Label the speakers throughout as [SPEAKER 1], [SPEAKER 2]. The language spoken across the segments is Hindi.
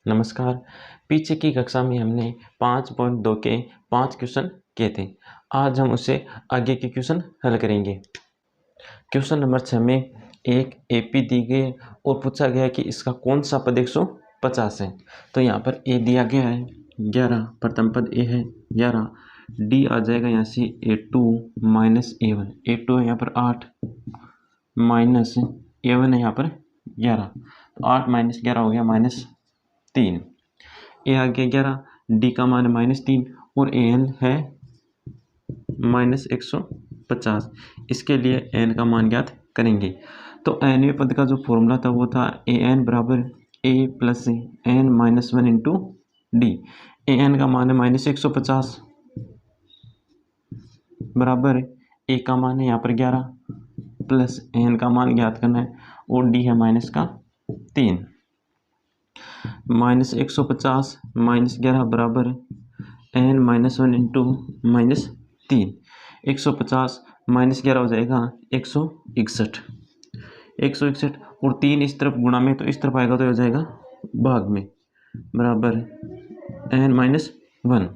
[SPEAKER 1] नमस्कार। पीछे की कक्षा में हमने 5.2 के 5 क्वेश्चन किए थे। आज हम उसे आगे के क्वेश्चन हल करेंगे। क्वेश्चन नंबर 6 में एक एपी दी गई और पूछा गया कि इसका कौन सा पद 150 है। तो यहाँ पर ए दिया गया है 11, प्रथम पद ए है 11, डी आ जाएगा यहाँ से A2 माइनस A1, A2 है यहाँ पर 8 माइनस A1 है यहाँ पर 11, तो 8 माइनस 11 हो गया -3। ए आ गया 11, डी का मान है -3 और ए एन है -150। इसके लिए एन का मान ज्ञात करेंगे। तो एनवें पद का जो फॉर्मूला था वो था ए एन बराबर a plus N minus 1 into d. A n का मान है -150 बराबर ए का मान है यहाँ पर 11 प्लस एन का मान ज्ञात करना है और डी है -3। -150 -11 बराबर एन -1 इंटू -3। 150 -11 हो जाएगा 161। 161 और 3 इस तरफ गुणा में, तो इस तरफ आएगा तो हो जाएगा भाग में, बराबर एन -1।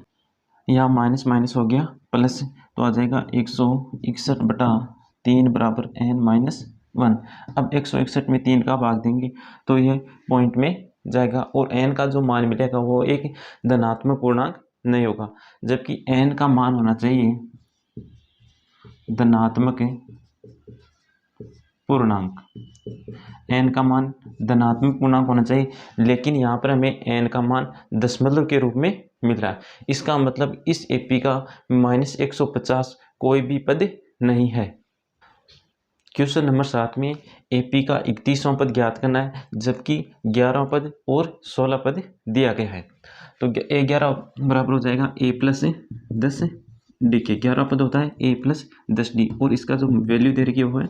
[SPEAKER 1] यहाँ माइनस माइनस हो गया प्लस, तो आ जाएगा 161/3 बराबर एन -1। अब 161 में 3 का भाग देंगे तो यह पॉइंट में जाएगा और एन का जो मान मिलेगा वो एक धनात्मक पूर्णांक नहीं होगा, जबकि एन का मान होना चाहिए धनात्मक पूर्णांक। एन का मान धनात्मक पूर्णांक होना चाहिए, लेकिन यहाँ पर हमें एन का मान दशमलव के रूप में मिल रहा है। इसका मतलब इस एपी का -150 कोई भी पद नहीं है। क्वेश्चन नंबर 7 में एपी का 31वां पद ज्ञात करना है, जबकि 11वां पद और 16 पद दिया गया है। तो A11 बराबर हो जाएगा a प्लस 10 डी के। 11 पद होता है a प्लस 10 डी और इसका जो वैल्यू दे रखी है वो है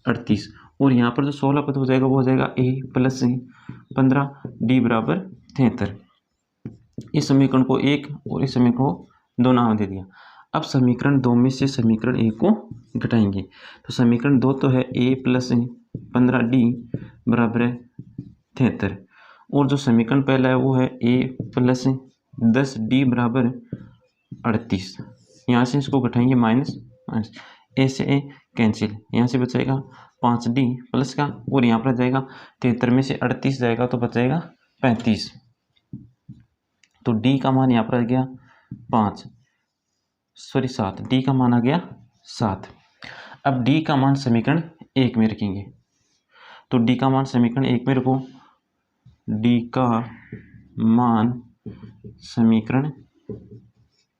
[SPEAKER 1] 38। और यहाँ पर जो 16 पद हो जाएगा वो हो जाएगा a प्लस 15 डी बराबर 73। इस समीकरण को 1 और इस समीकरण को 2 नाम दे दिया। अब समीकरण 2 में से समीकरण 1 को घटाएंगे। तो समीकरण 2 तो है a प्लस 15 डी बराबर है 73 और जो समीकरण पहला है वो है a प्लस 10 डी बराबर 38। यहाँ से इसको घटाएंगे माइनस ए से ए कैंसिल, यहाँ से बचेगा 5d प्लस का और यहाँ पर आ जाएगा 73 में से 38 जाएगा तो बचेगा 35। तो d का मान यहाँ पर आ गया 7, d का मान आ गया 7। अब d का मान समीकरण 1 में रखेंगे। तो d का मान समीकरण 1 में रखो। d का मान समीकरण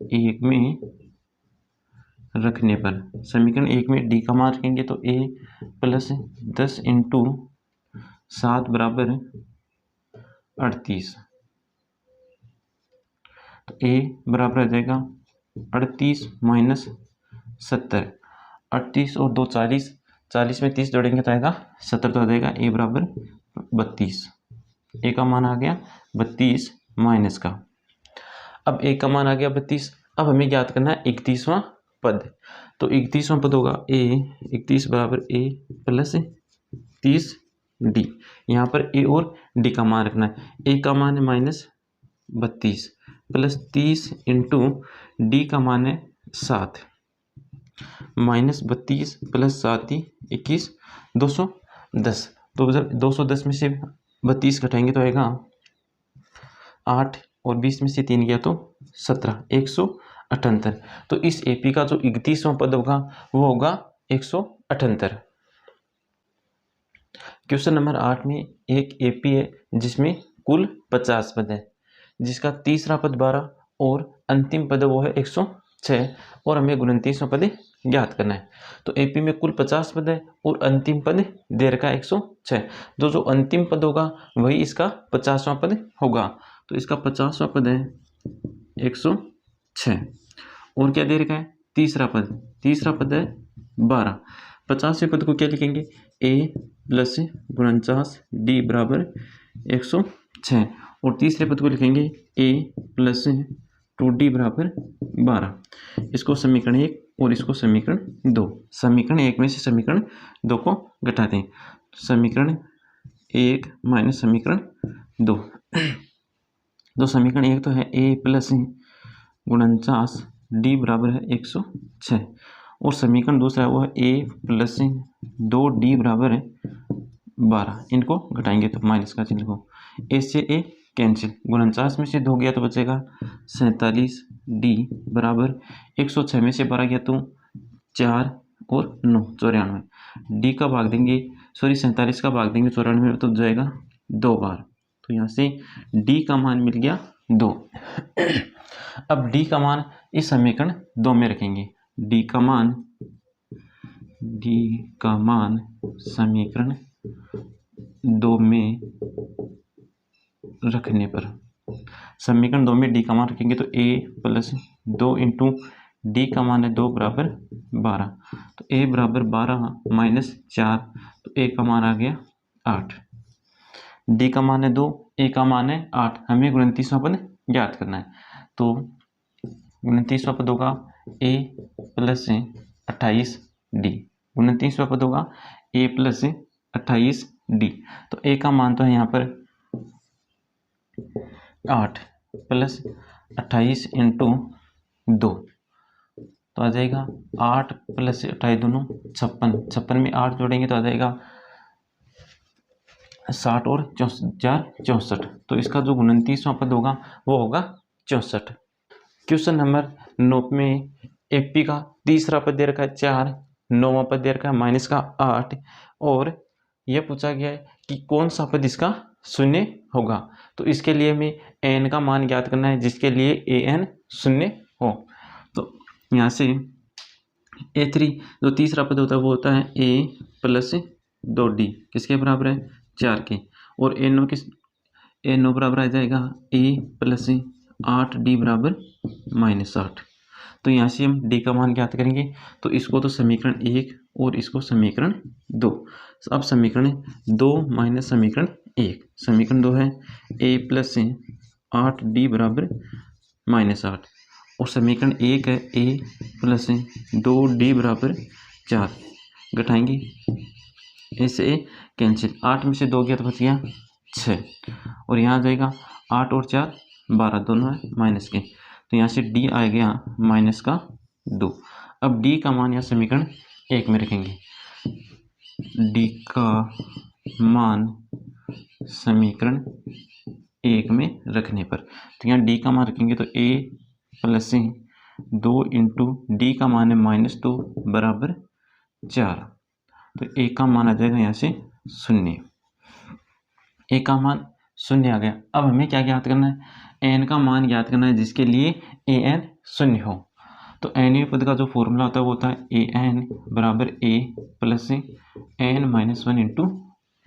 [SPEAKER 1] 1 में रखने पर, समीकरण 1 में d का मान रखेंगे तो a प्लस 10 इंटू 7 बराबर 38। तो a बराबर आ जाएगा 38 माइनस 70। 38 और 2 40, 40 में 30 जोड़ेंगे तो आएगा 70, तो आ जाएगा a बराबर 32। a का मान आ गया 32 माइनस का। अब a का मान आ गया 32। अब हमें ज्ञात करना है 31वां पद। तो 31वां पद होगा a 31 बराबर a प्लस 30 डी। यहाँ पर a और d का मान रखना है। a का मान है -32 प्लस 30 इंटू डी का मान है 7। -32 प्लस 7 21 210। तो 210 में से 32 घटाएंगे तो आएगा 8 और 20 में से 3 गया तो 17, 178। तो इस एपी का जो 31वां पद होगा वो होगा 178। क्वेश्चन नंबर 8 में एक एपी है जिसमें कुल 50 पद है, जिसका तीसरा पद 12 और अंतिम पद वो है 106 और हमें 29वां पद ज्ञात करना है। तो एपी में कुल 50 पद है और अंतिम पद दे रखा है 106। जो अंतिम पद होगा वही इसका 50वां पद होगा। तो इसका 50वां पद है 106 और क्या दे रखा है तीसरा पद है 12। 50वें पद को क्या लिखेंगे a प्लस 49 डी बराबर 106 और तीसरे पद को लिखेंगे a प्लस 2d बराबर 12। इसको समीकरण 1 और इसको समीकरण 2। समीकरण 1 में से समीकरण 2 को घटाते हैं। समीकरण 1 माइनस समीकरण 2। तो समीकरण एक तो है ए प्लस 49 डी बराबर है 106, और समीकरण दूसरा है वो है ए प्लस 2 डी बराबर है 12। इनको घटाएंगे तो माइनस का चिन्ह हो, ए से ए कैंसिल, 49 में से 2 गया तो बचेगा 47 डी बराबर 106 में से 12 गया तो 4 और 9 94। डी का भाग देंगे, सॉरी 47 का भाग देंगे 94 में तो जाएगा 2 बार, तो यहाँ से डी का मान मिल गया 2। अब डी का मान इस समीकरण 2 में रखेंगे, डी का मान समीकरण 2 में रखने पर, समीकरण 2 में डी का मान रखेंगे तो ए प्लस 2 इंटू डी का मान है 2 बराबर 12, तो ए बराबर 12 माइनस 4, तो ए का मान आ गया 8। डी का मान है 2, ए का मान है 8, हमें 29वां पद ज्ञात करना है, तो 29वां पद होगा ए प्लस 28 डी, 29वां पद होगा ए प्लस 28 डी, तो ए का मान तो है यहाँ पर 8 प्लस 28 इंटू 2, तो आ जाएगा 8 प्लस 28 दोनों 56, 56 में 8 जोड़ेंगे तो आ जाएगा 60 और 64, तो इसका जो 29वां पद होगा वो होगा 64। क्वेश्चन नंबर 9 में एपी का तीसरा पद दे रखा है 4, 9वां पद दे रखा है माइनस का 8, और यह पूछा गया है कि कौन सा पद इसका शून्य होगा, तो इसके लिए हमें एन का मान ज्ञात करना है जिसके लिए ए एन शून्य हो। तो यहाँ से A3 जो तीसरा पद होता है वो होता है ए प्लस 2D, किसके बराबर है 4 के, और A9 बराबर आ जाएगा ए प्लस 8D बराबर -8। तो यहाँ से हम D का मान ज्ञात करेंगे, तो इसको तो समीकरण 1 और इसको समीकरण 2। अब समीकरण 2 माइनस समीकरण 1, समीकरण 2 है ए प्लस 8D बराबर -8, और समीकरण 1 है ए प्लस 2D बराबर 4, घटाएंगे इससे ए कैंसिल, 8 में से 2 गया तो बच गया 6, और यहाँ आ जाएगा 8 और 4 12 दोनों है माइनस के, तो यहाँ से D आ गया माइनस का 2। अब D का मान यहाँ समीकरण 1 में रखेंगे, D का मान समीकरण 1 में रखने पर, तो यहाँ D का मान रखेंगे तो a प्लस 2 इंटू डी का मान है -2 बराबर 4, तो ए का मान आ जाएगा यहाँ से 0, ए का मान 0 आ गया। अब हमें क्या ज्ञात करना है, एन का मान ज्ञात करना है जिसके लिए ए एन 0 हो, तो एन पद का जो फॉर्मूला होता है वो होता है ए एन बराबर a plus N -1 into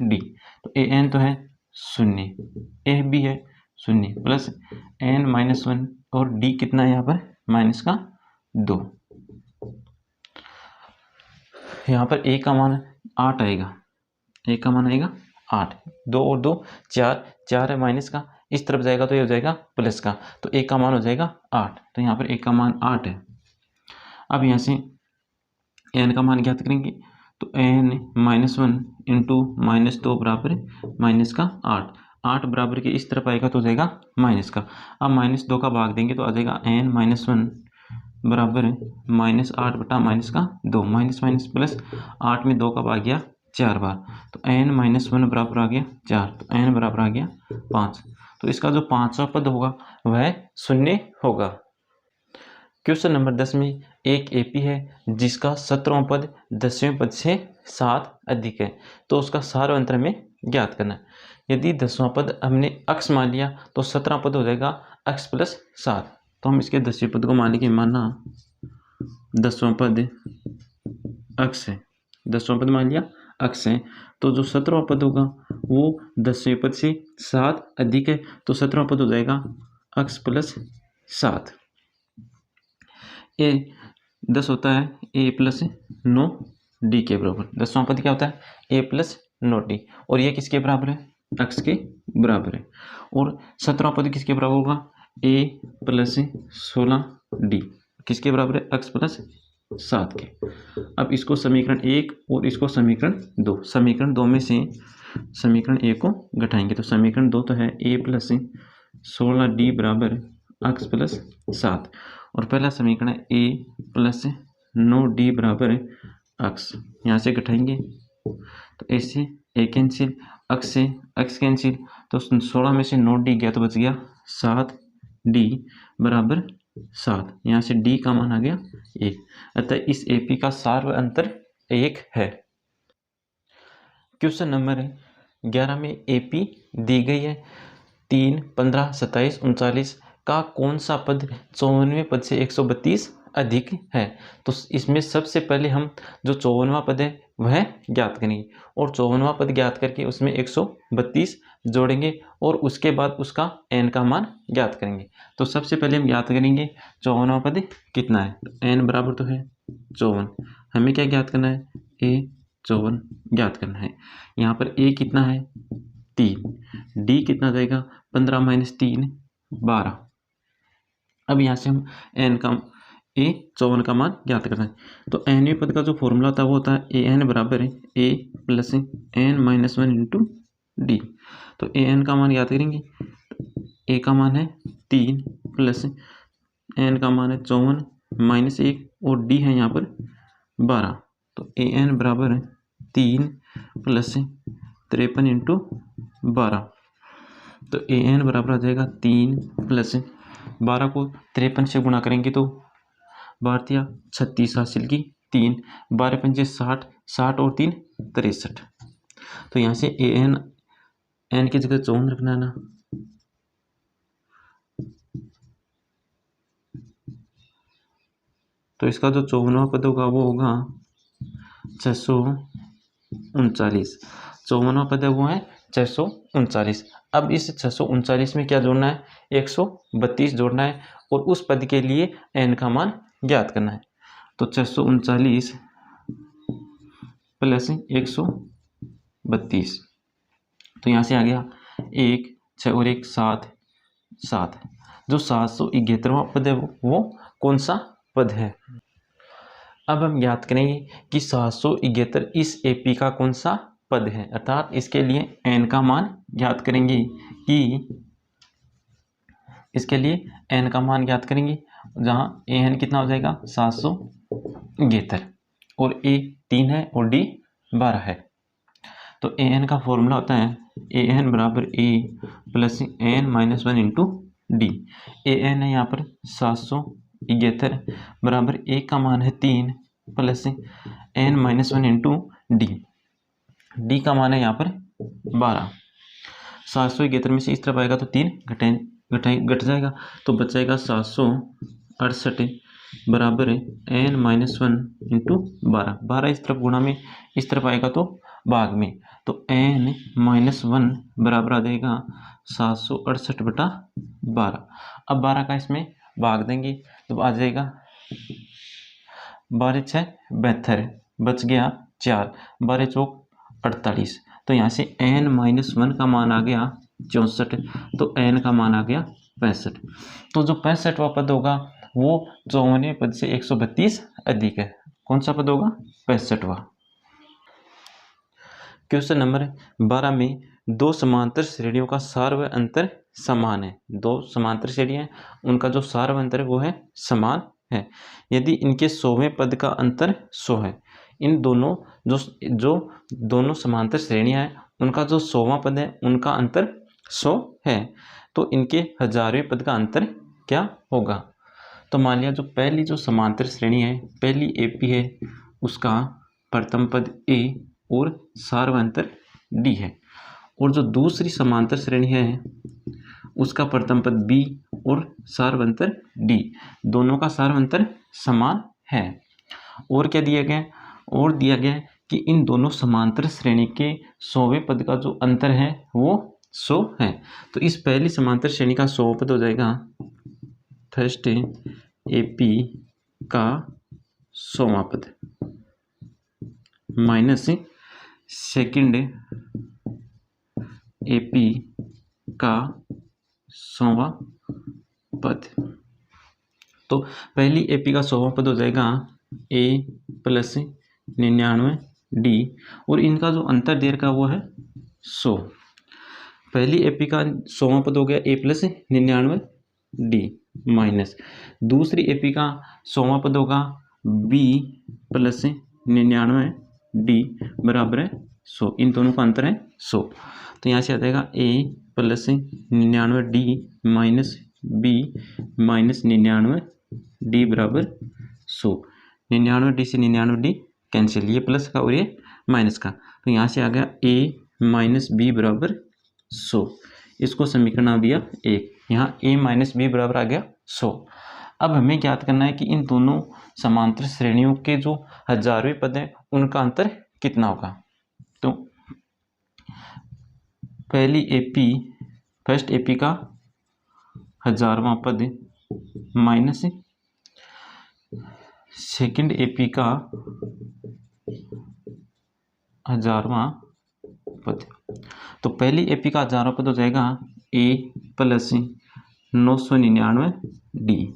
[SPEAKER 1] d, तो ए एन तो है 0, ए भी है 0 प्लस एन -1 और डी कितना है यहाँ पर माइनस का 2, यहाँ पर ए का मान 8 आएगा, ए का मान आएगा 8, 2 और 2 4, 4 है माइनस का, इस तरफ जाएगा तो ये हो जाएगा प्लस का, तो ए का मान हो जाएगा 8, तो यहाँ पर ए का मान 8 है। अब यहाँ से एन का मान ज्ञात करेंगे, तो एन -1 इंटू -2 बराबर माइनस का 8, 8 बराबर के इस तरफ आएगा तो हो जाएगा माइनस का, अब -2 का भाग देंगे तो आ जाएगा एन -1 बराबर -8 बटा माइनस का 2, माइनस माइनस प्लस, 8 में 2 का भाग गया 4 बार, तो n -1 बराबर आ गया 4, तो n बराबर आ गया 5, तो इसका जो 5वां पद होगा वह 0 होगा। क्वेश्चन नंबर 10 में एक एपी है जिसका 17वां पद 10वें पद से 7 अधिक है, तो उसका सारवंत्र हमें ज्ञात करना है। यदि 10वां पद हमने अक्ष मान लिया तो 17वां पद हो जाएगा अक्ष प्लस 7, तो हम इसके 10वें पद को मान लेंगे, माना 10वां पद अक्ष है, 10वां पद मान लिया अक्ष है, तो जो 17वां पद होगा वो 10वें पद से 7 अधिक है, तो 17वां पद हो जाएगा अक्ष प्लस 7। ए 10 होता है ए प्लस 9 डी के बराबर, 10वां पद क्या होता है ए प्लस 9 डी, और ये किसके बराबर है अक्ष के बराबर है, और 17वां पद किसके बराबर होगा ए प्लस 16 डी, किसके बराबर है अक्ष प्लस 7 के। अब इसको समीकरण 1 और इसको समीकरण 2, समीकरण 2 में से समीकरण 1 को घटाएंगे, तो समीकरण 2 तो है ए प्लस 16D बराबर x प्लस 7 और पहला समीकरण है a प्लस 9D बराबर x। यहाँ से घटाएंगे तो a से a कैंसिल, x से x कैंसिल, तो 16 में से 9D गया तो बच गया 7D बराबर 7। यहाँ से D का मान आ गया 1। अतः इस AP का सार व अंतर 1 है। क्वेश्चन नंबर 11 में AP दी गई है 3, 15, 27, 39 का कौन सा पद 54वें पद से 132 अधिक है। तो इसमें सबसे पहले हम जो 54वां पद है वह ज्ञात करेंगे और 54वां पद ज्ञात करके उसमें 132 जोड़ेंगे और उसके बाद उसका n का मान ज्ञात करेंगे। तो सबसे पहले हम ज्ञात करेंगे 54वां पद कितना है। तो n बराबर तो है 54, हमें क्या ज्ञात करना है, a 54 ज्ञात करना है। यहाँ पर a कितना है 3, d कितना जाएगा 15 माइनस 3 12। अब यहाँ से हम n का a 54 का मान ज्ञात करना है। तो nवें पद का जो फॉर्मूला होता है वो होता है an बराबर है a plus n minus 1 into d. तो an का मान ज्ञात करेंगे, a का मान है 3 प्लस n का मान है 54 माइनस 1 और d है यहाँ पर 12। तो an बराबर है 3 प्लस 53 इंटू 12। तो an बराबर आ जाएगा 3 प्लस 12 को 53 से गुणा करेंगे तो 12 36 हासिल की 3, 12 पंजे 60, 60 और 3 63। तो यहाँ से n की जगह 54 रखना है ना। तो इसका जो 54वां पद होगा वो होगा 639। 54वां पद है वो है 639। अब इस 639 में क्या जोड़ना है, 132 जोड़ना है और उस पद के लिए n का मान ज्ञात करना है। तो 639 प्लस 132, तो यहाँ से आ गया 1 6 और 1 7 7। जो 771वां पद है वो कौन सा पद है। अब हम ज्ञात करेंगे कि 771 इस AP का कौन सा पद है, अर्थात इसके लिए n का मान ज्ञात करेंगे कि इसके लिए n का मान ज्ञात करेंगे जहाँ an कितना हो जाएगा 771 और a 3 है और d 12 है। तो an का फॉर्मूला होता है an बराबर a plus n minus 1 into D. an है यहाँ पर 771 बराबर a का मान है 3 plus n minus 1 into D का मान है यहाँ पर 12। 771 में से इस तरफ आएगा तो 3 घट जाएगा तो बच जाएगा 768 बराबर n माइनस 1 इंटू 12। इस तरफ गुणा में इस तरफ आएगा तो भाग में, तो n माइनस 1 बराबर आ जाएगा 768 बटा 12। अब 12 का इसमें भाग देंगे तो आ जाएगा 12 6 72, बच गया 4, 12 चौक 48। तो यहाँ से n माइनस 1 का मान आ गया 64, तो n का मान आ गया 65। तो जो 65वां पद होगा वो 54वें पद से 132 अधिक है। कौन सा पद होगा, 65वां। क्वेश्चन नंबर 12 में दो समांतर श्रेणियों का सार व अंतर समान है। दो समांतर श्रेणियां हैं, उनका जो सार व अंतर है वो है समान है यदि इनके 100वें पद का अंतर 100 है। इन दोनों जो दोनों समांतर श्रेणियां हैं उनका जो 100वां पद है उनका अंतर 100 है, तो इनके 1000वें पद का अंतर क्या होगा। तो मान लिया जो पहली जो समांतर श्रेणी है, पहली AP है, उसका प्रथम पद A और सार व अंतर D है, और जो दूसरी समांतर श्रेणी है उसका प्रथम पद B और सार व अंतर D, दोनों का सार व अंतर समान है। और क्या दिया गया, और दिया गया कि इन दोनों समांतर श्रेणी के 100वें पद का जो अंतर है वो 100 है। तो इस पहली समांतर श्रेणी का 100 पद हो जाएगा फर्स्ट AP का 100वां पद माइनस सेकंड AP का 100वां पद। तो पहली AP का 100वां पद हो जाएगा A प्लस 99D और इनका जो अंतर दे रखा वो है 100। पहली एपी का 100वां पद हो गया a प्लस 99d माइनस दूसरी एपी का 100वां पद होगा b प्लस 99d बराबर है 100। इन दोनों का अंतर है 100। तो यहाँ से आ जाएगा a plus 99d minus b minus 99d बराबर 100। 99d से 99d कैंसिल, ये प्लस का और ये माइनस का, तो यहाँ से आ गया a माइनस बी बराबर 100। इसको समीकरण आ दिया 1। यहाँ a माइनस बी बराबर आ गया 100। अब हमें ज्ञात करना है कि इन दोनों समांतर श्रेणियों के जो हजारवें पद हैं उनका अंतर कितना होगा। तो पहली एपी फर्स्ट एपी का 1000वां पद माइनस सेकंड एपी का 1000वां पद। तो पहली एपी का 1000वां पद हो जाएगा a प्लस 999d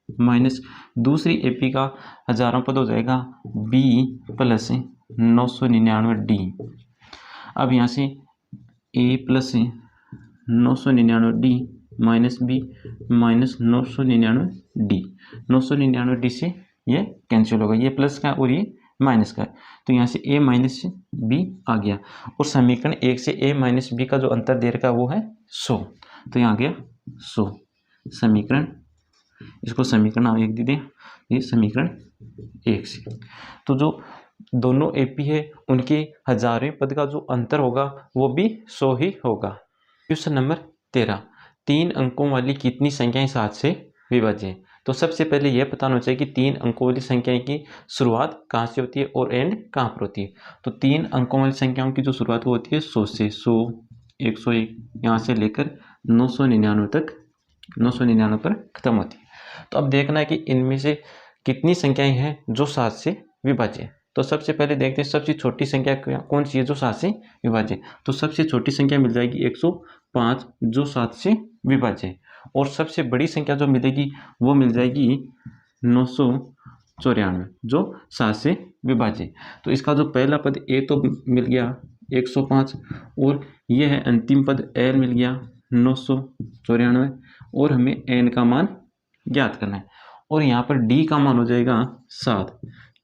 [SPEAKER 1] माइनस दूसरी एपी का 1000वां पद हो जाएगा b प्लस 999d। अब यहाँ से a plus 999d minus b minus 999d, 999d से ये कैंसिल होगा, ये प्लस का और ये माइनस का, तो यहाँ से a माइनस बी आ गया। और समीकरण 1 से a माइनस बी का जो अंतर दे रखा है वो है 100, तो यहाँ आ गया 100 समीकरण। इसको समीकरण 1 दे दें, ये समीकरण 1 से। तो जो दोनों एपी है उनके हजारवें पद का जो अंतर होगा वो भी 100 ही होगा। क्वेश्चन नंबर 13, 3 अंकों वाली कितनी संख्याएं 7 से विभाज्य हैं। तो सबसे पहले यह पता होना चाहिए कि 3 अंकों वाली संख्याएं की शुरुआत कहाँ से होती है और एंड कहाँ पर होती है। तो 3 अंकों वाली संख्याओं की जो शुरुआत वो होती है 100 से, 100, 101, यहाँ से लेकर 999 तक, 999 पर खत्म होती है। तो अब देखना है कि इनमें से कितनी संख्याएं हैं जो 7 से विभाज्य है। तो सबसे पहले देखते हैं सबसे छोटी संख्या कौन सी है जो 7 से विभाज्य है। तो सबसे छोटी संख्या मिल जाएगी 105 जो 7 से विभाज्य है, और सबसे बड़ी संख्या जो मिलेगी वो मिल जाएगी 994 जो 7 से विभाज्य है। तो इसका जो पहला पद a तो मिल गया 105, और ये है अंतिम पद l मिल गया 994, और हमें n का मान ज्ञात करना है। और यहाँ पर d का मान हो जाएगा 7,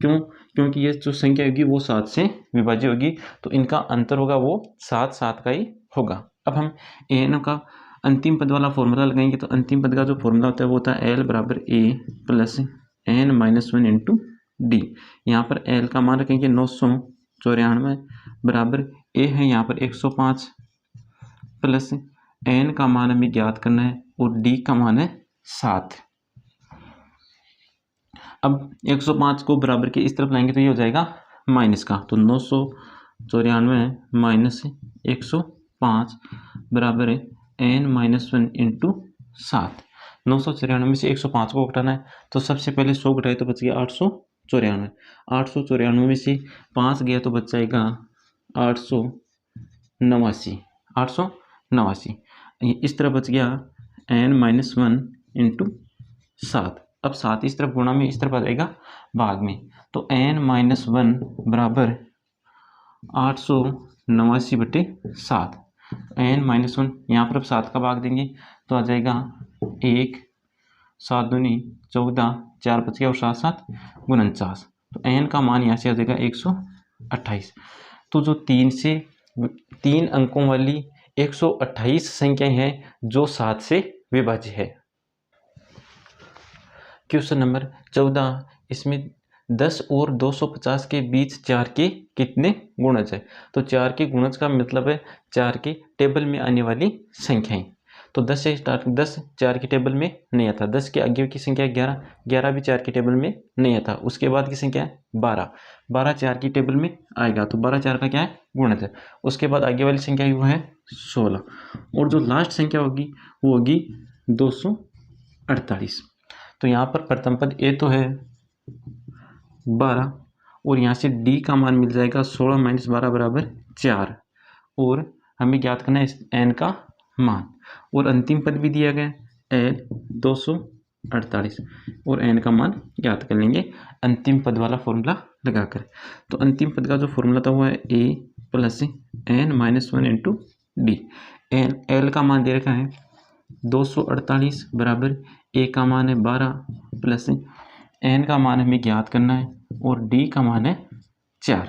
[SPEAKER 1] क्यों? क्योंकि ये जो संख्या होगी वो 7 से विभाज्य होगी, तो इनका अंतर होगा वो 7 7 का ही होगा। अब हम n का अंतिम पद वाला फॉर्मूला लगाएंगे, तो अंतिम पद का जो फॉर्मूला होता है वो होता है l बराबर a plus n minus 1 into d. यहाँ पर l का मान रखेंगे 994 बराबर a है यहाँ पर 105 प्लस n का मान हमें ज्ञात करना है और d का मान है 7। अब 105 को बराबर के इस तरफ लाएंगे तो ये हो जाएगा माइनस का, तो 994 माइनस 105 बराबर है n माइनस 1 इंटू 7। 994 में से 105 को घटाना है, तो सबसे पहले 100 घटाए तो बच गया 894। 894 में से 5 गया तो बच जाएगा 889। 889 इस तरह बच गया n माइनस 1 इंटू 7। अब 7 इस तरफ गुणा में इस तरफ आ जाएगा भाग में, तो n माइनस 1 बराबर 889 बटे 7। n माइनस 1 यहाँ पर अब 7 का भाग देंगे तो आ जाएगा 1, 7 दूनी 14, 4 बच गया और 7 7 49, तो n का मान यहाँ से आ जाएगा 128। तो जो 3 अंकों वाली 128 संख्याएं हैं जो 7 से विभाज्य है। क्वेश्चन नंबर 14, इसमें 10 और 250 के बीच 4 के कितने गुणज है। तो 4 के गुणज का मतलब है 4 के टेबल में आने वाली संख्याएं। तो 10 से स्टार्ट, 10 4 के टेबल में नहीं आता, 10 के आगे की संख्या 11, 11 भी 4 के टेबल में नहीं आता, उसके बाद की संख्या 12, 12 4 की टेबल में आएगा, तो 12 4 का क्या है गुणज है। उसके बाद आगे वाली संख्या वो है 16, और जो लास्ट संख्या होगी वो होगी 248। तो यहाँ पर प्रथम पद a तो है 12, और यहाँ से d का मान मिल जाएगा 16 माइनस 12 बराबर 4, और हमें ज्ञात करना है n का मान, और अंतिम पद भी दिया गया l 248, और n का मान ज्ञात कर लेंगे अंतिम पद वाला फॉर्मूला लगाकर। तो अंतिम पद का जो फॉर्मूला था वो है a plus n minus 1 into D. L का मान दे रखा है 248 बराबर ए का मान है 12 प्लस एन का मान हमें ज्ञात करना है और डी का मान है 4।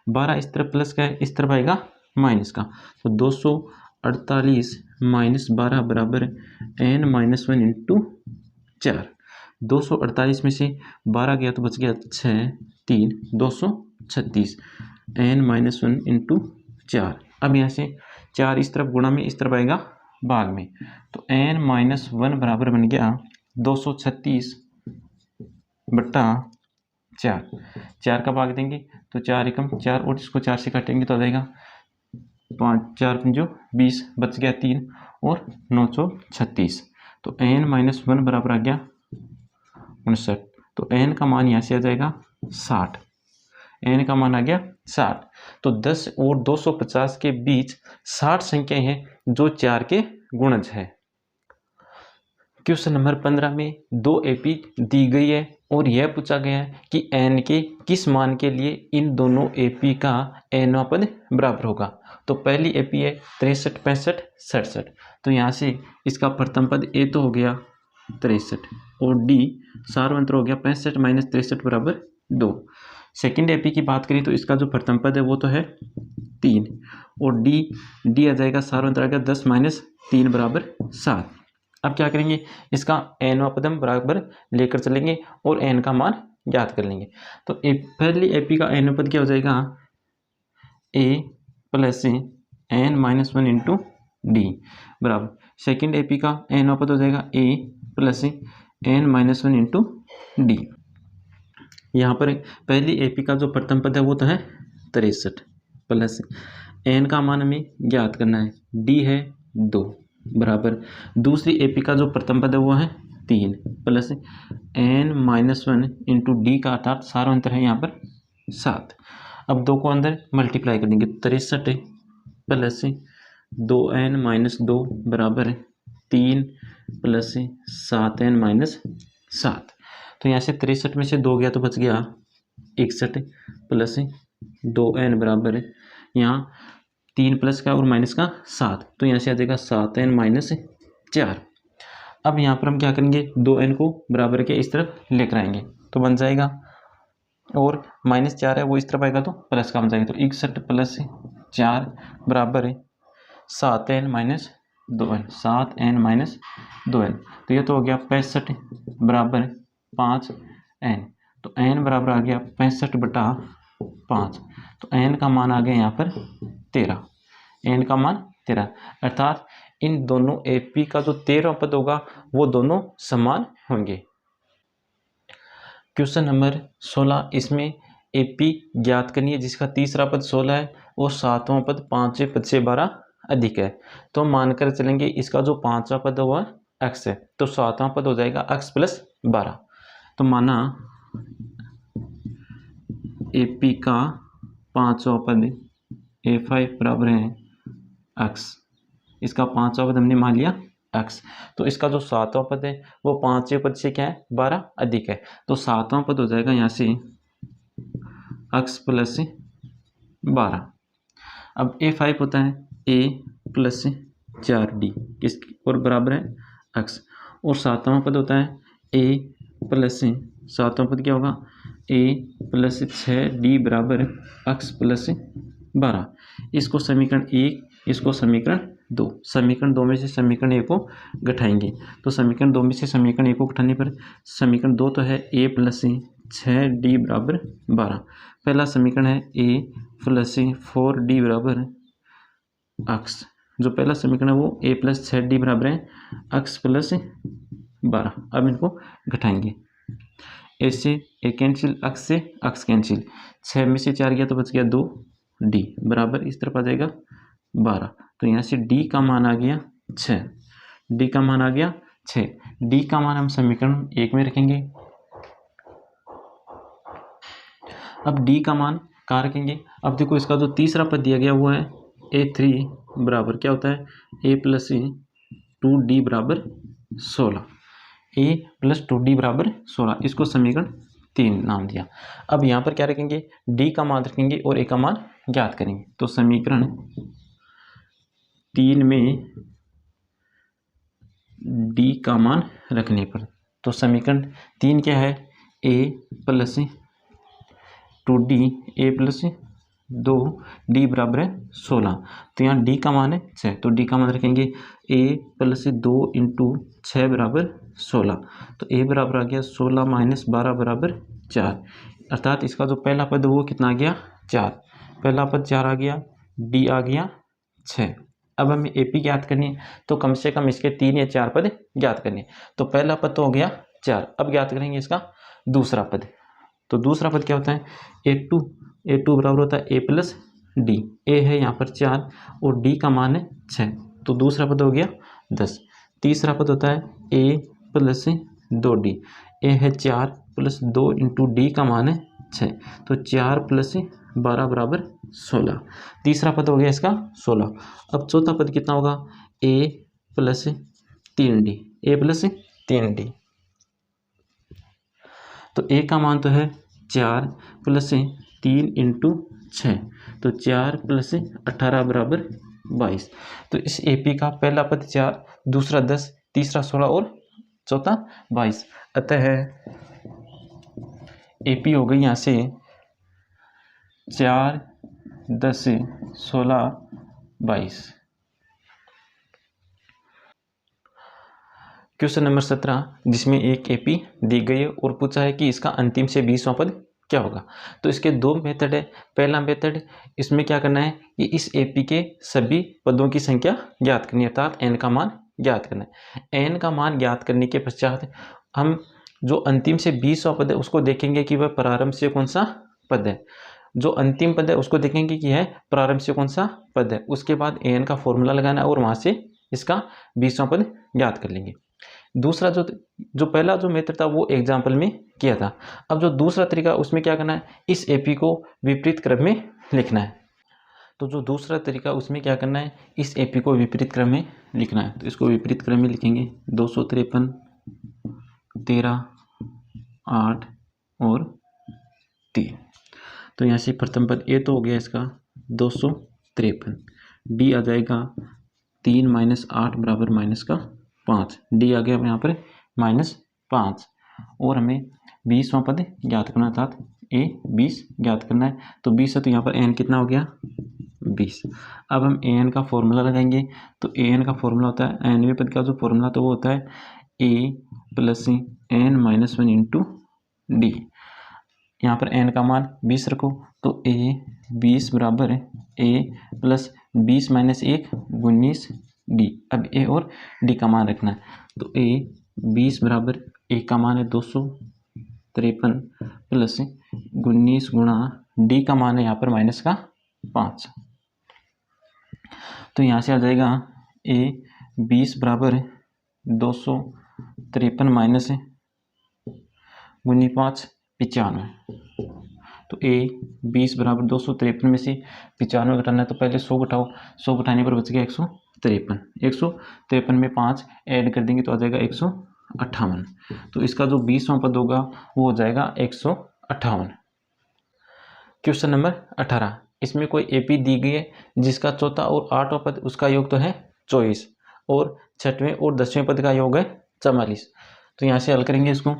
[SPEAKER 1] 12 इस तरफ प्लस का है, इस तरफ आएगा माइनस का, तो 248 माइनस 12 बराबर एन माइनस 1 इंटू 4। 248 में से 12 गया तो बच गया 6, 3 236 एन माइनस 1 इंटू 4। अब यहाँ से 4 इस तरफ गुणा में, इस तरफ आएगा भाग में, तो एन माइनस 1 बराबर बन गया 236 बट्टा 4। 4 का भाग देंगे तो 4 एकम 4 और इसको 4 से काटेंगे तो आ जाएगा 5 4 पंजो 20, बच गया 3 और 936। तो एन माइनस 1 बराबर आ गया 59। तो एन का मान यहाँ से आ जाएगा 60। एन का मान आ गया 60। तो 10 और 250 के बीच 60 संख्याएं हैं जो 4 के गुणज है। क्वेश्चन नंबर 15 में 2 एपी दी गई है और यह पूछा गया है कि एन के किस मान के लिए इन दोनों एपी का एनवां पद बराबर होगा। तो पहली एपी है 63 65 67, तो यहाँ से इसका प्रथम पद ए तो हो गया 63 और डी सार्वंत्र हो गया 65 माइनस 63 बराबर 2। सेकेंड एपी की बात करें तो इसका जो प्रथम पद है वो तो है 3 और डी आ जाएगा सार्वंत्र आ गया 10 माइनस 3 बराबर 7। अब क्या करेंगे, इसका एनवां पद हम बराबर लेकर चलेंगे और एन का मान ज्ञात कर लेंगे। तो पहली एपी का एनवां पद क्या हो जाएगा, a plus N minus 1 into d बराबर सेकेंड एपी का एनवां पद हो जाएगा a plus N minus 1 into d. यहाँ पर पहली एपी का जो प्रथम पद है वो तो है 63 प्लस एन का मान हमें ज्ञात करना है, डी है 2 बराबर दूसरी एपी का जो प्रथम पद है वो है 3 plus N minus 1 into D का अर्थात सार्वंतर है यहाँ पर 7। अब 2 को अंदर मल्टीप्लाई कर देंगे, 63 प्लस 2n माइनस 2 बराबर 3 प्लस 7n माइनस 7। तो यहाँ से 63 में से 2 गया तो बच गया 61 प्लस 2n बराबर यहाँ 3 प्लस का और माइनस का 7, तो यहाँ से आ जाएगा 7n माइनस 4। अब यहाँ पर हम क्या करेंगे, 2n को बराबर के इस तरफ लेकर आएंगे तो बन जाएगा, और माइनस 4 है वो इस तरफ आएगा तो प्लस का बन जाएगा, तो 61 प्लस 4 बराबर है 7n minus 2n, 7n minus 2n। तो ये तो हो गया 65 बराबर 5n, तो n बराबर आ गया 65 बटा 5। तो n का मान आ गया यहाँ पर 13, n का मान 13, अर्थात इन दोनों एपी का जो 13वां पद होगा वो दोनों समान होंगे। क्वेश्चन नंबर 16, इसमें एपी ज्ञात करनी है जिसका तीसरा पद 16 है और 7वां पद 5वें पद से 12 अधिक है। तो मानकर चलेंगे इसका जो 5वां पद है वह x है, तो 7वां पद हो जाएगा x प्लस 12। तो माना एपी का 5वां पद A5 बराबर है x, इसका 5वां पद हमने मान लिया x, तो इसका जो 7वां पद है वो 5वें पद से क्या है 12 अधिक है, तो 7वां पद हो जाएगा यहाँ से x प्लस 12। अब A5 होता है a प्लस 4d किस और बराबर है x, और 7वां पद होता है a प्लस 7वां पद क्या होगा a प्लस 6d बराबर x प्लस 12। इसको समीकरण 1, इसको समीकरण 2, समीकरण 2 में से समीकरण 1 को घटाएंगे, तो समीकरण 2 में से समीकरण 1 को घटाने पर समीकरण 2 तो है a प्लस 6d बराबर 12। पहला समीकरण है a प्लस 4d बराबर x, जो पहला समीकरण है वो a प्लस 6d बराबर है x प्लस 12। अब इनको घटाएंगे, a से a कैंसिल, x से x कैंसिल, 6 में से 4 गया तो बच गया 2d बराबर इस तरफ आ जाएगा 12। तो यहाँ से d का मान आ गया 6, d का मान आ गया 6, d का मान हम समीकरण 1 में रखेंगे। अब d का मान कहाँ रखेंगे, अब देखो इसका जो तीसरा पद दिया गया वो है a3 बराबर क्या होता है a प्लस 2d बराबर 16, a प्लस 2d बराबर 16, इसको समीकरण 3 नाम दिया। अब यहाँ पर क्या रखेंगे, d का मान रखेंगे और a का मान ज्ञात करेंगे। तो समीकरण 3 में डी का मान रखने पर। तो समीकरण 3 क्या है, a plus 2d, A plus 2d बराबर है 16। तो यहाँ d का मान है 6, तो d का मान रखेंगे a प्लस 2 इंटू 6 बराबर 16। तो a बराबर आ गया 16 माइनस 12 बराबर 4, अर्थात इसका जो पहला पद वो कितना आ गया 4, पहला पद 4 आ गया, d आ गया 6। अब हमें AP ज्ञात करनी है, तो कम से कम इसके 3 या 4 पद ज्ञात करने। तो पहला पद तो हो गया 4, अब ज्ञात करेंगे इसका दूसरा पद। तो दूसरा पद क्या होता है, ए टू बराबर होता है ए प्लस डी। ए है यहाँ पर 4 और डी का मान है 6, तो दूसरा पद हो गया 10। तीसरा पद होता है ए प्लस 2d। ए है 4 प्लस 2 इंटू डी का मान है 6, तो 4 प्लस 12 बराबर 16। तीसरा पद हो गया इसका 16। अब चौथा पद कितना होगा, ए प्लस 3d, ए प्लस 3d। तो ए का मान तो है 4 प्लस 3 इंटू 6, तो 4 प्लस 18 बराबर 22। तो इस AP का पहला पद 4, दूसरा 10, तीसरा 16 और चौथा 22। अतः AP हो गई यहाँ से 4, 10, 16, 22। क्वेश्चन नंबर 17, जिसमें एक AP दी गई है और पूछा है कि इसका अंतिम से 20वां पद क्या होगा। तो इसके दो मेथड है। पहला मेथड, इसमें क्या करना है कि इस AP के सभी पदों की संख्या ज्ञात करनी है, अर्थात n का मान ज्ञात करना है। n का मान ज्ञात करने के पश्चात हम जो अंतिम से 20वां पद है उसको देखेंगे कि वह प्रारंभ से कौन सा पद है। जो अंतिम पद है उसको देखेंगे कि यह प्रारंभ से कौन सा पद है। उसके बाद an का फॉर्मूला लगाना है और वहाँ से इसका 20वां पद ज्ञात कर लेंगे। दूसरा जो पहला जो मेथड था वो एग्जाम्पल में किया था। अब जो दूसरा तरीका उसमें क्या करना है, इस AP को विपरीत क्रम में लिखना है। तो जो दूसरा तरीका उसमें क्या करना है, इस AP को विपरीत क्रम में लिखना है। तो इसको विपरीत क्रम में लिखेंगे 253, 13, 8 और 3। तो यहाँ से प्रथम पद A तो हो गया इसका 253, D आ जाएगा 3 माइनस 8 बराबर माइनस का 5, डी आ गया यहाँ पर -5। और हमें 20वां पद ज्ञात करना था, ए 20 ज्ञात करना है। तो 20 है तो यहाँ पर एन कितना हो गया 20। अब हम एन का फॉर्मूला लगाएंगे। तो एन का फॉर्मूला होता है, एनवें पद का जो फॉर्मूला तो वो होता है a plus N minus 1 into d. यहाँ पर एन का मान 20 रखो, तो ए 20 बराबर है ए प्लस 20 माइनस 1 19 डी। अब ए और डी का मान रखना है। तो ए 20 बराबर ए का मान है 253 प्लस 19 गुणा डी का मान है यहाँ पर माइनस का 5। तो यहाँ से आ जाएगा ए 20 बराबर 253 माइनस 5 95। तो ए 20 बराबर 253 में से 95 घटाना है, तो पहले 100 घटाओ, 100 घटाने पर बच गया 153। 153 में 5 ऐड कर देंगे तो आ जाएगा 158। तो इसका जो 20वां पद होगा वो हो जाएगा 158। क्वेश्चन नंबर 18, इसमें कोई AP दी गई है जिसका चौथा और 8वां पद उसका योग तो है 24 और 6वें और 10वें पद का योग है 44। तो यहाँ से हल करेंगे इसको।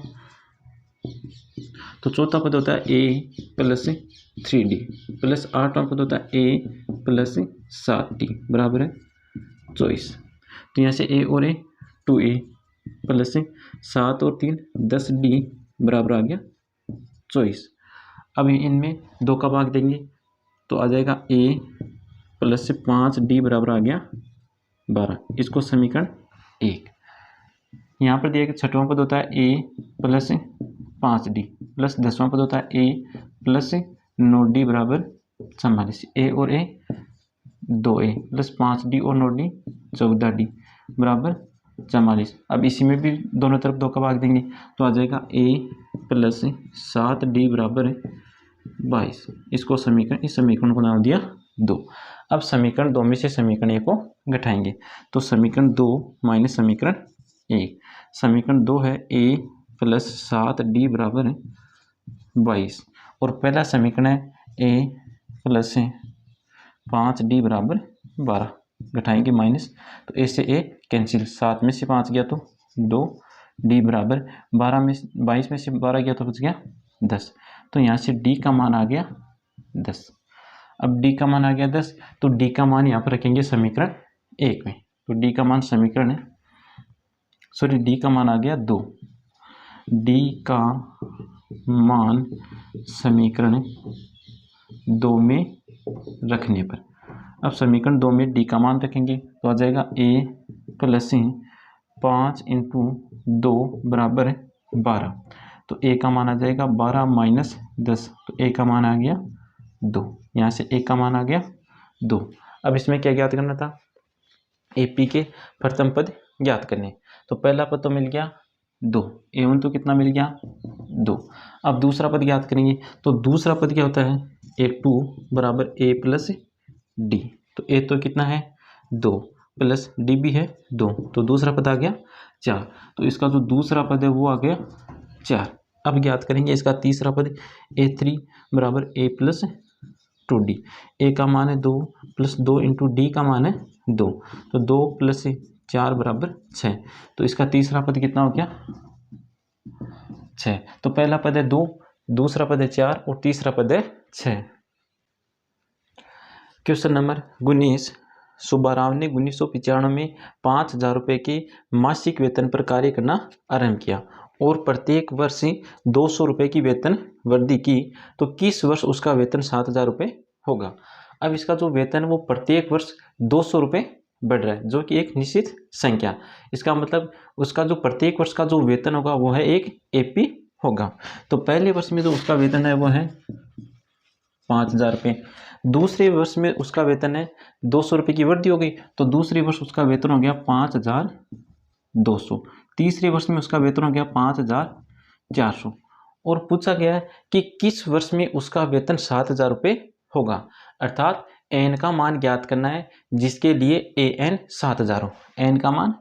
[SPEAKER 1] तो चौथा पद होता है ए प्लस 3d प्लस 8वां पद होता है ए प्लस 7d बराबर है 24। तो यहाँ से ए और ए 2a प्लस 7 और 3 10d बराबर आ गया 24। अब इनमें 2 का भाग देंगे तो आ जाएगा a प्लस 5d बराबर आ गया 12। इसको समीकरण 1। यहाँ पर दिया कि 6वां पद होता है a प्लस 5d प्लस 10वां पद होता है a प्लस 9d बराबर 44। a और a 2a प्लस 5d और 9d 14d बराबर 44। अब इसी में भी दोनों तरफ 2 का भाग देंगे तो आ जाएगा a प्लस 7d बराबर 22। इसको समीकरण, इस समीकरण को नाम दिया 2। अब समीकरण 2 में से समीकरण 1 को घटाएंगे। तो समीकरण 2 माइनस समीकरण 1। समीकरण 2 है a प्लस 7d बराबर 22 और पहला समीकरण है a प्लस 5d बराबर 12। घटाएंगे माइनस, तो ए से ए कैंसिल, 7 में से 5 गया तो 2, डी बराबर 22 में से 12 गया तो बच गया 10। तो यहाँ से डी का मान आ गया 10। अब डी का मान आ गया 10, तो डी का मान यहाँ पर रखेंगे समीकरण 1 में। तो डी का मान समीकरण डी का मान आ गया 2। डी का मान समीकरण 2 में रखने पर, अब समीकरण 2 में डी का मान रखेंगे तो आ जाएगा ए प्लस 5 इंटू 2 बराबर 12। तो ए का मान आ जाएगा 12 माइनस 10, तो ए का मान आ गया 2। यहाँ से ए का मान आ गया 2। अब इसमें क्या ज्ञात करना था, ए पी के प्रथम पद ज्ञात करने। तो पहला पद तो मिल गया 2, एवन तो कितना मिल गया 2। अब दूसरा पद ज्ञात करेंगे, तो दूसरा पद क्या होता है, a2 बराबर a प्लस डी। तो a तो कितना है 2 प्लस डी भी है 2, तो दूसरा पद आ गया 4। तो इसका जो दूसरा पद है वो आ गया 4। अब ज्ञात करेंगे इसका तीसरा पद, a3 बराबर a प्लस 2d। a का मान है 2 प्लस 2 इंटू डी का मान है 2, तो 2 प्लस 4 बराबर 6। तो इसका तीसरा पद कितना हो गया 6। तो पहला पद है 2, दूसरा पद है 4 और तीसरा पद है 6। क्वेश्चन नंबर 19, सुब्बाराव ने 1995 में 5,000 रुपये के मासिक वेतन पर कार्य करना आरंभ किया और प्रत्येक वर्ष 200 रुपये की वेतन वृद्धि की, तो किस वर्ष उसका वेतन 7,000 रुपये होगा। अब इसका जो वेतन वो प्रत्येक वर्ष 200 रुपये बढ़ रहा है, जो कि एक निश्चित संख्या। इसका मतलब उसका जो प्रत्येक वर्ष का जो वेतन होगा वो है एक एपी होगा। तो पहले वर्ष में जो उसका वेतन है वो है 5,000 रुपये, दूसरे वर्ष में उसका वेतन है 200 रुपये की वृद्धि हो गई, तो दूसरे वर्ष उसका वेतन हो गया 5,200, तीसरे वर्ष में उसका वेतन हो गया 5,400। और पूछा गया है कि किस वर्ष में उसका वेतन 7,000 रुपये होगा, अर्थात एन का मान ज्ञात करना है जिसके लिए ए एन 7,000 हो। एन का मान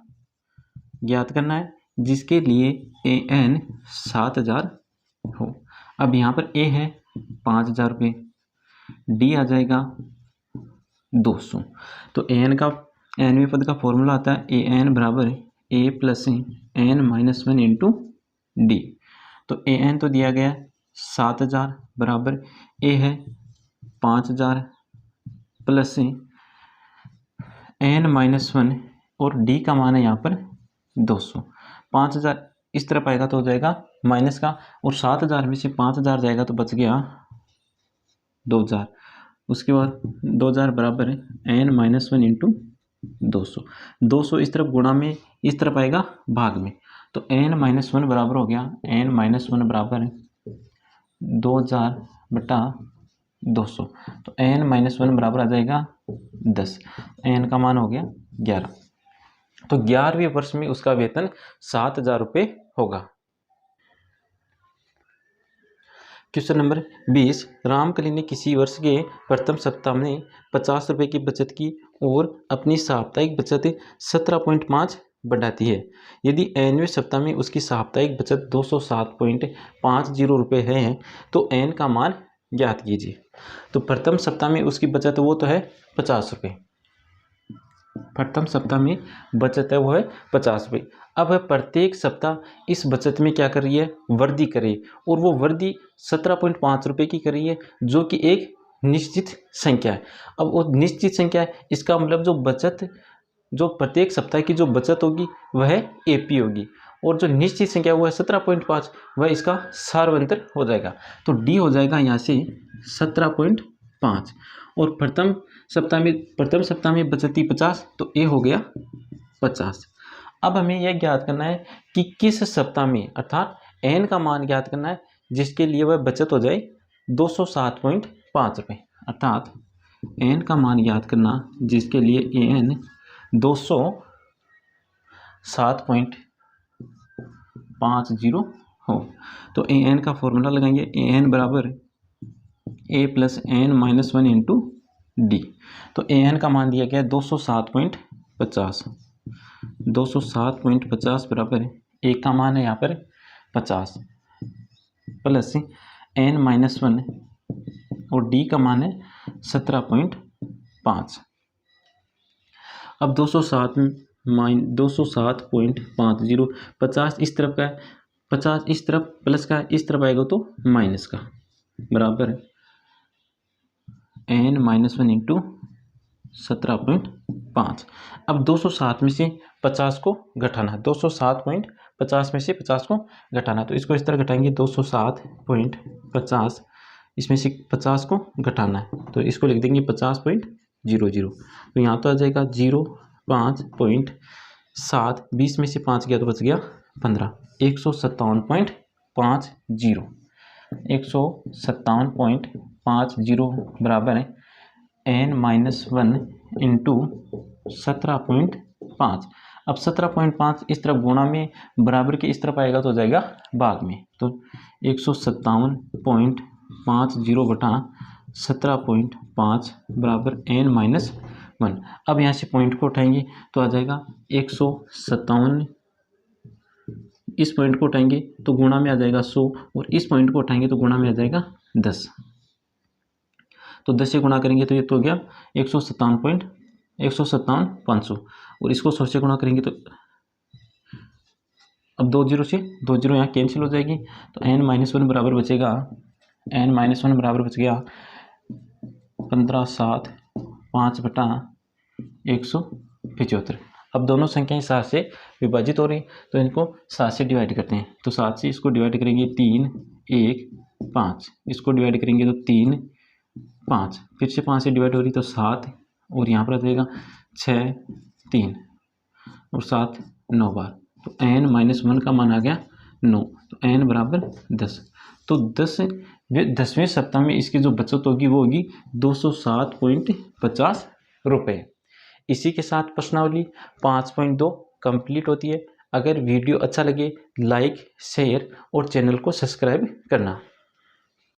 [SPEAKER 1] ज्ञात करना है जिसके लिए ए एन 7,000 हो। अब यहाँ पर ए है 5,000 रुपये, डी आ जाएगा 200। तो ए एन का एनवें पद का फॉर्मूला आता है ए एन बराबर a plus N minus 1 into d. तो ए एन तो दिया गया 7,000 बराबर ए है 5,000 प्लस एन माइनस 1 और डी का मान है यहाँ पर 200। 5,000 इस तरफ आएगा तो हो जाएगा माइनस का, और 7,000 में से 5,000 जाएगा तो बच गया 2,000। उसके बाद 2,000 बराबर एन माइनस 1 इंटू 200। 200 इस तरफ गुणा में, इस तरफ आएगा भाग में, तो एन माइनस 1 बराबर हो गया, एन माइनस 1 बराबर 2,000 बटा 200। तो एन माइनस 1 बराबर आ जाएगा 10। एन का मान हो गया 11। तो 11वें वर्ष में उसका वेतन 7,000 रुपये होगा। क्वेश्चन नंबर 20, रामकली ने किसी वर्ष के प्रथम सप्ताह में 50 रुपये की बचत की और अपनी साप्ताहिक बचत 17.5 बढ़ाती है। यदि एनवें सप्ताह में उसकी साप्ताहिक बचत 207.50 रुपये है तो एन का मान ज्ञात कीजिए। तो प्रथम सप्ताह में उसकी बचत वो तो है 50 रुपये, प्रथम सप्ताह में बचत है वो है 50 रुपये। अब प्रत्येक सप्ताह इस बचत में क्या कर रही है, वृद्धि कर रही है, और वो वृद्धि 17.5 रुपये की कर रही है, जो कि एक निश्चित संख्या है। अब वो निश्चित संख्या है, इसका मतलब जो बचत, जो प्रत्येक सप्ताह की जो बचत होगी वह एपी होगी, और जो निश्चित संख्या वो है 17.5, वह इसका सार्वंतर हो जाएगा। तो डी हो जाएगा यहाँ से 17.5। और प्रथम सप्ताह में बचत थी 50, तो ए हो गया 50। अब हमें यह ज्ञात करना है कि किस सप्ताह में, अर्थात एन का मान ज्ञात करना है जिसके लिए वह बचत हो जाए 207.5 रुपये, अर्थात एन का मान ज्ञात करना जिसके लिए ए एन 207.50 हो। तो ए एन का फॉर्मूला लगाएंगे, ए एन बराबर a plus N minus 1 into d. तो ए एन का मान दिया गया 207.50, 207.50 बराबर ए का मान है यहाँ पर 50 प्लस एन माइनस 1 और डी का मान है 17.5। अब 207.50, 50 इस तरफ का है, 50 इस तरफ प्लस का है, इस तरफ आएगा तो माइनस का, बराबर n-1 इंटू 17.5। अब 207 में से 50 को घटाना, 207.50 में से 50 को घटाना, तो इसको इस तरह घटाएंगे, 207.50 इसमें से 50 को घटाना है, तो इसको लिख देंगे 50.00, तो यहाँ तो आ जाएगा 05.7, 20 में से 5 गया तो बच गया 15, 157.50, 157.50 बराबर है n-1 इंटू 17.5। अब 17.5 इस तरफ गुणा में, बराबर के इस तरफ आएगा तो हो जाएगा भाग में, तो 157.50 बटा 17.5 बराबर n-1। अब यहाँ से पॉइंट को उठाएंगे तो आ जाएगा 157, इस पॉइंट को उठाएंगे तो गुणा में आ जाएगा 100, और इस पॉइंट को उठाएंगे तो गुणा में आ जाएगा 10, तो 10 से गुणा करेंगे तो ये तो हो गया 157.500, और इसको 100 से गुणा करेंगे तो अब 20 से 20 यहाँ कैंसिल हो जाएगी, तो n-1 बराबर बचेगा, n-1 बराबर बच गया 15/7 बटा 175। अब दोनों संख्याएं 7 से विभाजित हो रही, तो इनको 7 से डिवाइड करते हैं, तो 7 से इसको डिवाइड करेंगे 3, 1, 5, इसको डिवाइड करेंगे तो 3, 5, फिर से 5 से डिवाइड हो रही तो 7, और यहाँ पर आ जाएगा 6, 3 और 7 9 बार, तो n-1 का मान आ गया 9, तो n बराबर 10, तो 10वें सप्ताह में इसकी जो बचत होगी वो होगी 207.50 रुपये। इसी के साथ प्रश्नावली 5.2 कंप्लीट होती है। अगर वीडियो अच्छा लगे लाइक, शेयर और चैनल को सब्सक्राइब करना।